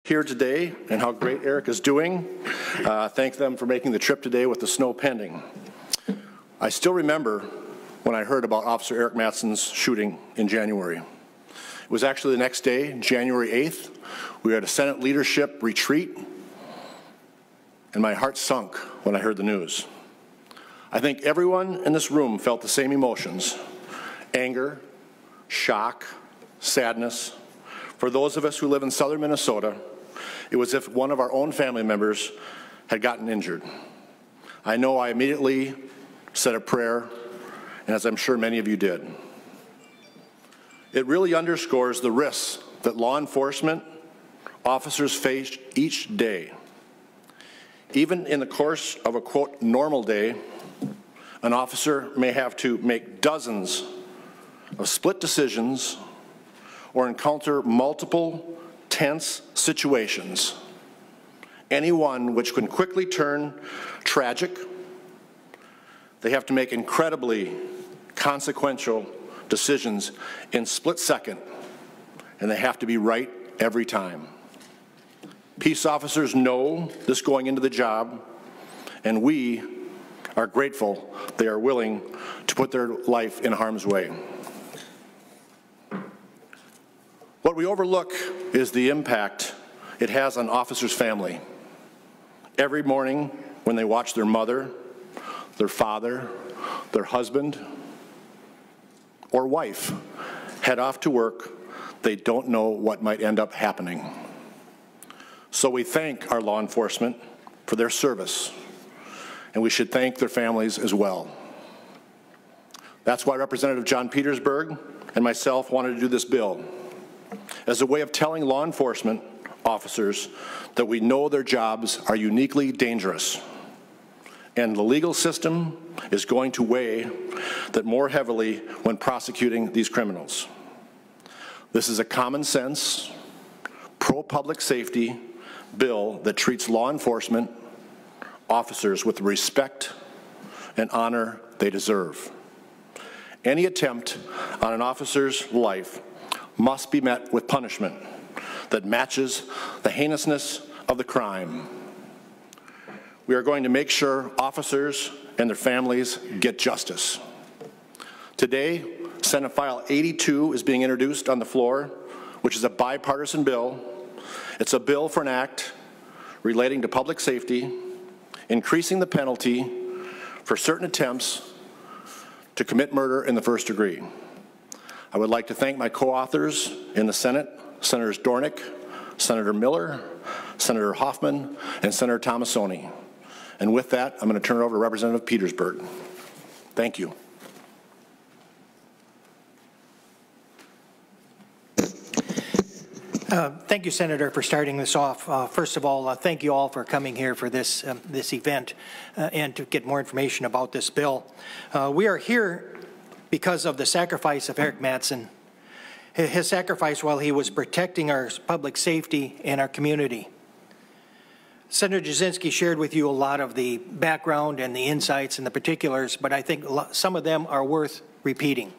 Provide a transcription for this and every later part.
here today and how great Arik is doing. Thank them for making the trip today with the snow pending. I still remember when I heard about Officer Arik Matson's shooting in January. It was actually the next day, January 8th. We were at a Senate leadership retreat, and my heart sunk when I heard the news. I think everyone in this room felt the same emotions: anger, shock, sadness. For those of us who live in southern Minnesota, it was as if one of our own family members had gotten injured. I know I immediately said a prayer, and as I'm sure many of you did. It really underscores the risks that law enforcement officers face each day. Even in the course of a, quote, normal day, an officer may have to make dozens of split decisions or encounter multiple tense situations, any one which can quickly turn tragic. They have to make incredibly consequential decisions in split second, and they have to be right every time. Peace officers know this going into the job, and we are grateful they are willing to put their life in harm's way. What we overlook is the impact it has on officers' family. Every morning when they watch their mother, their father, their husband, or wife head off to work, they don't know what might end up happening. So we thank our law enforcement for their service, and we should thank their families as well. That's why Representative John Petersburg and myself wanted to do this bill, as a way of telling law enforcement officers that we know their jobs are uniquely dangerous, and the legal system is going to weigh that more heavily when prosecuting these criminals. This is a common sense, pro-public safety bill that treats law enforcement officers with the respect and honor they deserve. Any attempt on an officer's life must be met with punishment that matches the heinousness of the crime. We are going to make sure officers and their families get justice. Today, Senate File 82 is being introduced on the floor, which is a bipartisan bill. It's a bill for an act relating to public safety, increasing the penalty for certain attempts to commit murder in the first degree. I would like to thank my co-authors in the Senate, Senators Dornick, Senator Miller, Senator Hoffman, and Senator Tomassoni. And with that, I'm going to turn it over to Representative Petersburg. Thank you. Thank you, Senator, for starting this off. First of all, thank you all for coming here for this event and to get more information about this bill. We are here because of the sacrifice of Arik Matson, his sacrifice while he was protecting our public safety and our community. Senator Jasinski shared with you a lot of the background and the insights and the particulars, but I think some of them are worth repeating.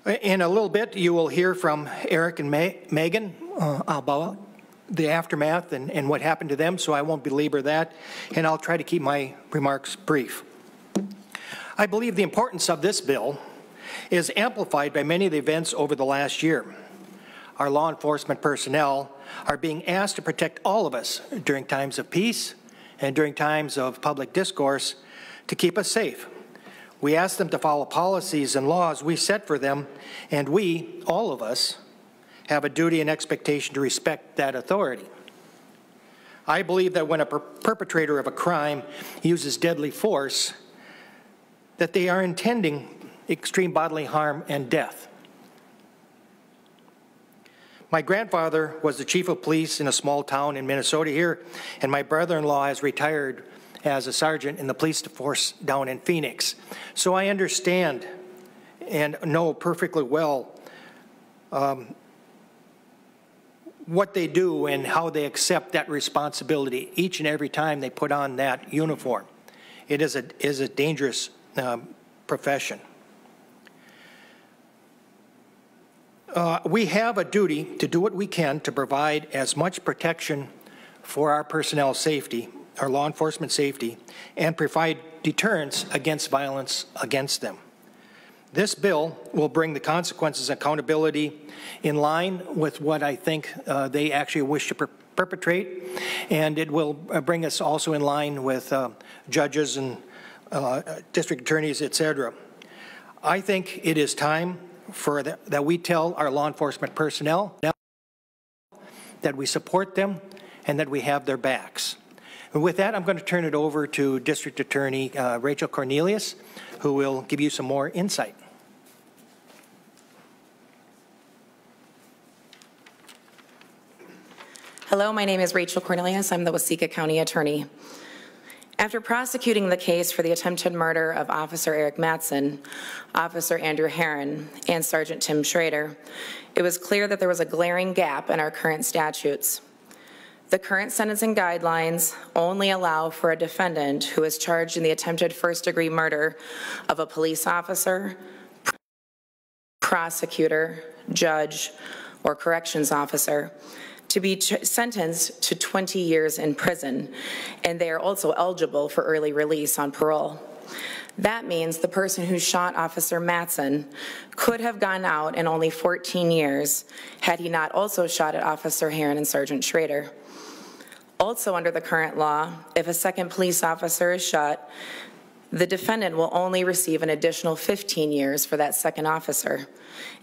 In a little bit, you will hear from Arik and Megan about the aftermath and what happened to them, so I won't belabor that, and I'll try to keep my remarks brief. I believe the importance of this bill is amplified by many of the events over the last year. Our law enforcement personnel are being asked to protect all of us during times of peace and during times of public discourse to keep us safe. We ask them to follow policies and laws we set for them, and we, all of us, have a duty and expectation to respect that authority. I believe that when a perpetrator of a crime uses deadly force, that they are intending extreme bodily harm and death. My grandfather was the chief of police in a small town in Minnesota here, and my brother-in-law has retired as a sergeant in the police force down in Phoenix. So I understand and know perfectly well what they do and how they accept that responsibility each and every time they put on that uniform. It is a dangerous profession. We have a duty to do what we can to provide as much protection for our personnel safety, our law enforcement safety, and provide deterrence against violence against them. This bill will bring the consequences and accountability in line with what I think they actually wish to perpetrate, and it will bring us also in line with judges and district attorneys, etc. I think it is time for that we tell our law enforcement personnel that we support them and that we have their backs. And with that, I'm going to turn it over to District Attorney Rachel Cornelius, who will give you some more insight. Hello, my name is Rachel Cornelius. I'm the Waseca County Attorney. After prosecuting the case for the attempted murder of Officer Arik Matson, Officer Andrew Herron, and Sergeant Tim Schrader, it was clear that there was a glaring gap in our current statutes. The current sentencing guidelines only allow for a defendant who is charged in the attempted first-degree murder of a police officer, prosecutor, judge, or corrections officer to be sentenced to 20 years in prison, and they are also eligible for early release on parole. That means the person who shot Officer Matson could have gone out in only 14 years had he not also shot at Officer Herron and Sergeant Schrader. Also under the current law, if a second police officer is shot, the defendant will only receive an additional 15 years for that second officer,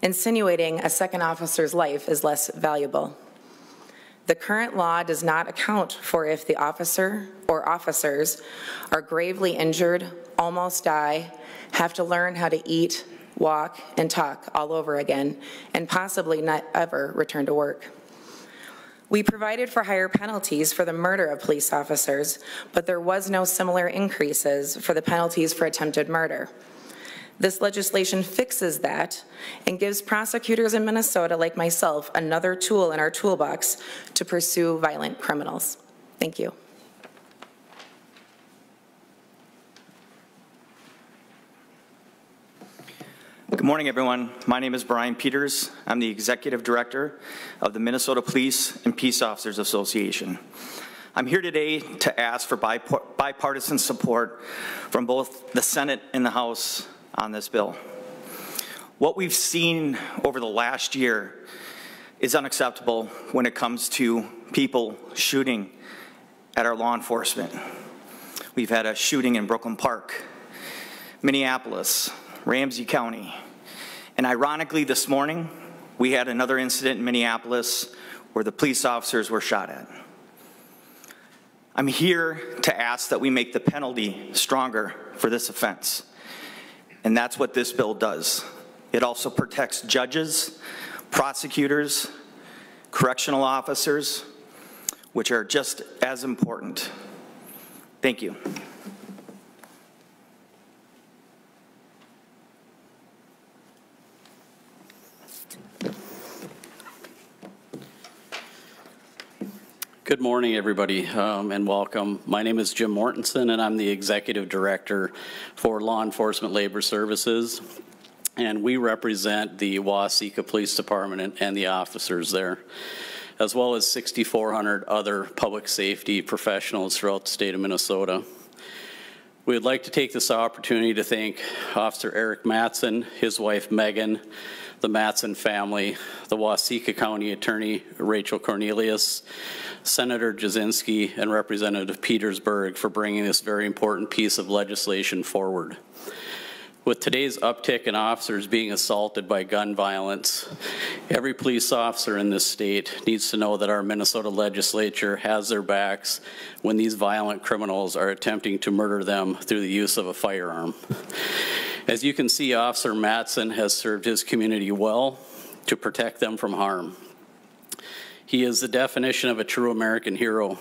insinuating a second officer's life is less valuable. The current law does not account for if the officer or officers are gravely injured, almost die, have to learn how to eat, walk, and talk all over again, and possibly not ever return to work. We provided for higher penalties for the murder of police officers, but there was no similar increases for the penalties for attempted murder. This legislation fixes that and gives prosecutors in Minnesota, like myself, another tool in our toolbox to pursue violent criminals. Thank you. Good morning, everyone. My name is Brian Peters. I'm the Executive Director of the Minnesota Police and Peace Officers Association. I'm here today to ask for bipartisan support from both the Senate and the House on this bill. What we've seen over the last year is unacceptable when it comes to people shooting at our law enforcement. We've had a shooting in Brooklyn Park, Minneapolis, Ramsey County, and ironically this morning we had another incident in Minneapolis where the police officers were shot at. I'm here to ask that we make the penalty stronger for this offense. And that's what this bill does. It also protects judges, prosecutors, correctional officers, which are just as important. Thank you. Good morning, everybody, and welcome. My name is Jim Mortensen, and I'm the Executive Director for Law Enforcement Labor Services, and we represent the Waseca Police Department and the officers there, as well as 6,400 other public safety professionals throughout the state of Minnesota. We would like to take this opportunity to thank Officer Arik Matson, his wife Megan, the Matson family, the Waseca County Attorney Rachel Cornelius, Senator Jasinski, and Representative Petersburg for bringing this very important piece of legislation forward. With today's uptick in officers being assaulted by gun violence, every police officer in this state needs to know that our Minnesota legislature has their backs when these violent criminals are attempting to murder them through the use of a firearm. As you can see, Officer Matson has served his community well to protect them from harm. He is the definition of a true American hero.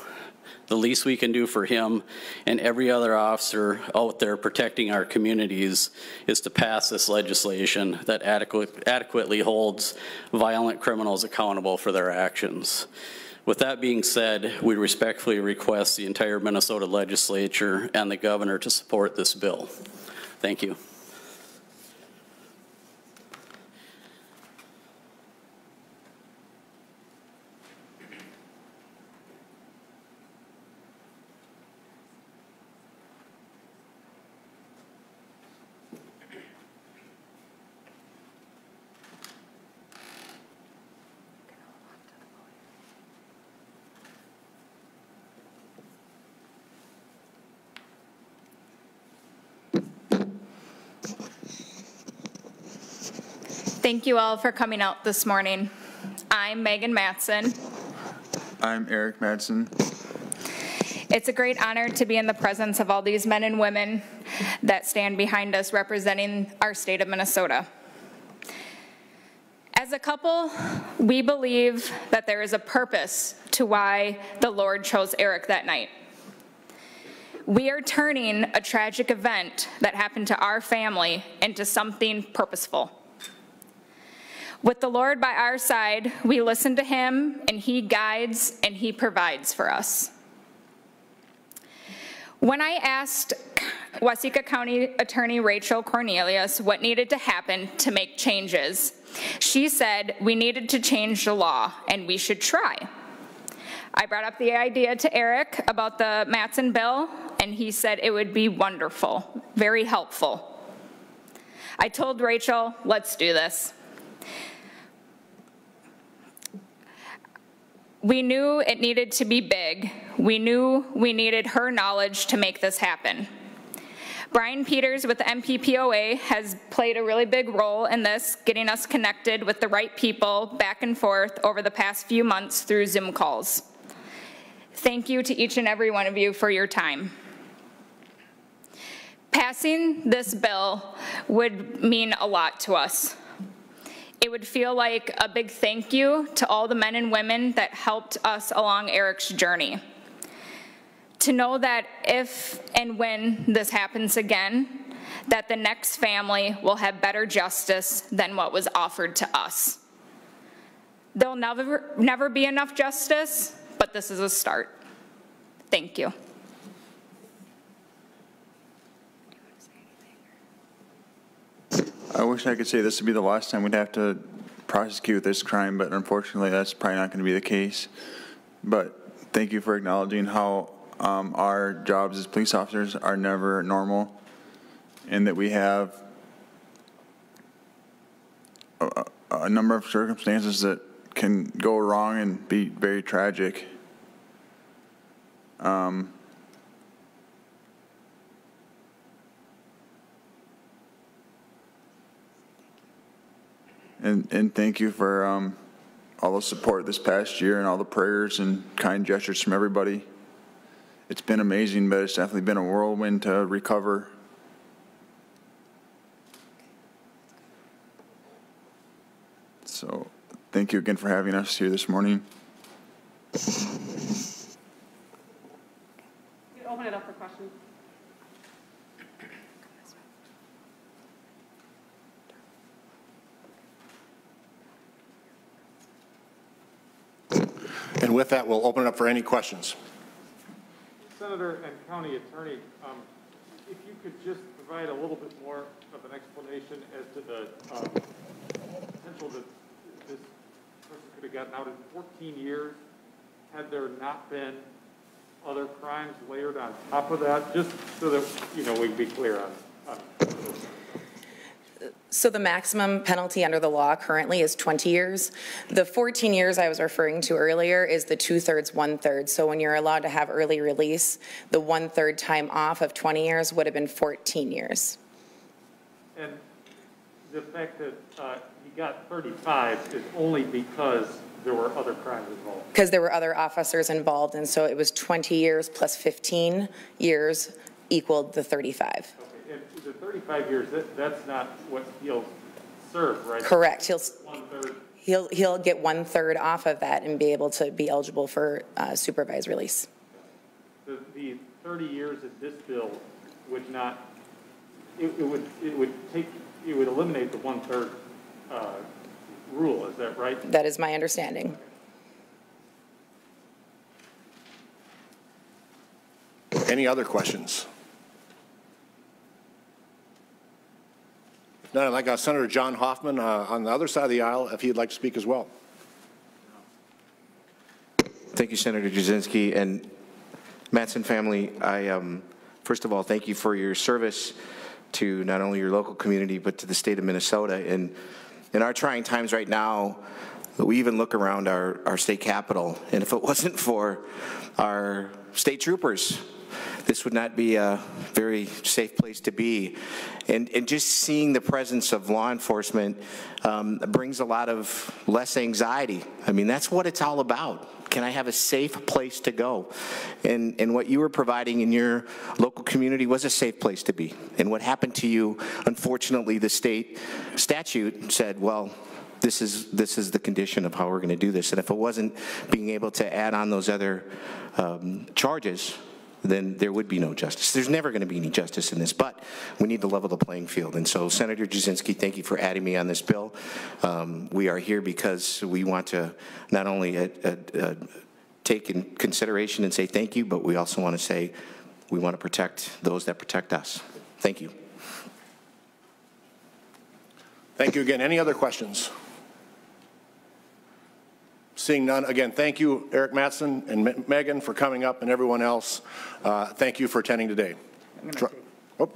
The least we can do for him and every other officer out there protecting our communities is to pass this legislation that adequately holds violent criminals accountable for their actions. With that being said, we respectfully request the entire Minnesota legislature and the governor to support this bill. Thank you. Thank you all for coming out this morning. I'm Arik Matson. I'm Arik Matson. It's a great honor to be in the presence of all these men and women that stand behind us representing our state of Minnesota. As a couple, we believe that there is a purpose to why the Lord chose Arik that night. We are turning a tragic event that happened to our family into something purposeful. With the Lord by our side, we listen to him, and he guides and he provides for us. When I asked Waseca County Attorney Rachel Cornelius what needed to happen to make changes, she said we needed to change the law and we should try. I brought up the idea to Arik about the Matson bill, and he said it would be wonderful, very helpful. I told Rachel, let's do this. We knew it needed to be big. We knew we needed her knowledge to make this happen. Brian Peters with the MPPOA has played a really big role in this, getting us connected with the right people back and forth over the past few months through Zoom calls. Thank you to each and every one of you for your time. Passing this bill would mean a lot to us. It would feel like a big thank you to all the men and women that helped us along Arik's journey. To know that if and when this happens again, that the next family will have better justice than what was offered to us. There'll never be enough justice, but this is a start. Thank you. I wish I could say this would be the last time we'd have to prosecute this crime, but unfortunately that's probably not going to be the case. But thank you for acknowledging how our jobs as police officers are never normal, and that we have a number of circumstances that can go wrong and be very tragic. And thank you for all the support this past year and all the prayers and kind gestures from everybody. It's been amazing, but it's definitely been a whirlwind to recover. So thank you again for having us here this morning. Open it up for questions. And with that, we'll open it up for any questions. Senator and County Attorney, if you could just provide a little bit more of an explanation as to the potential that this person could have gotten out in 14 years, had there not been other crimes layered on top of that, just so that, we can be clear on So the maximum penalty under the law currently is 20 years. The 14 years I was referring to earlier is the 2/3, 1/3. So when you're allowed to have early release, the 1/3 time off of 20 years would have been 14 years. And the fact that he got 35 is only because there were other crimes involved. Because there were other officers involved, and so it was 20 years plus 15 years equaled the 35. Okay, and the 35 years, that's not what he'll serve, right? Correct. He'll 1/3. He'll get 1/3 off of that and be able to be eligible for supervised release. The 30 years of this bill would not. It would eliminate the 1/3 rule. Is that right? That is my understanding. Any other questions? If not, I'd like Senator John Hoffman on the other side of the aisle, if he'd like to speak as well. Thank you, Senator Jasinski. And Matson family, first of all, thank you for your service to not only your local community, but to the state of Minnesota. And in our trying times right now, we even look around our state capitol, and if it wasn't for our state troopers this would not be a very safe place to be. And just seeing the presence of law enforcement brings a lot of less anxiety. I mean, that's what it's all about. Can I have a safe place to go? And what you were providing in your local community was a safe place to be. And what happened to you, unfortunately, the state statute said, well, this is the condition of how we're going to do this. And if it wasn't being able to add on those other charges, then there would be no justice. There's never going to be any justice in this, but we need to level the playing field. And so, Senator Jasinski, thank you for adding me on this bill. We are here because we want to not only take in consideration and say thank you, but we also want to say we want to protect those that protect us. Thank you. Thank you again. Any other questions? Seeing none, again, thank you, Arik Matson and Megan, for coming up, and everyone else. Thank you for attending today.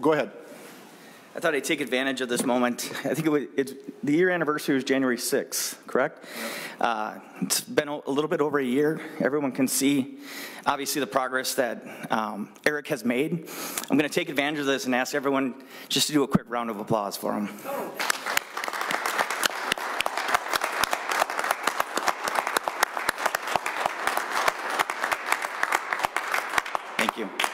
Go ahead. I thought I'd take advantage of this moment. I think the year anniversary was January 6th, correct? It's been a little bit over a year. Everyone can see, obviously, the progress that Arik has made. I'm going to take advantage of this and ask everyone just to do a quick round of applause for him. Thank you.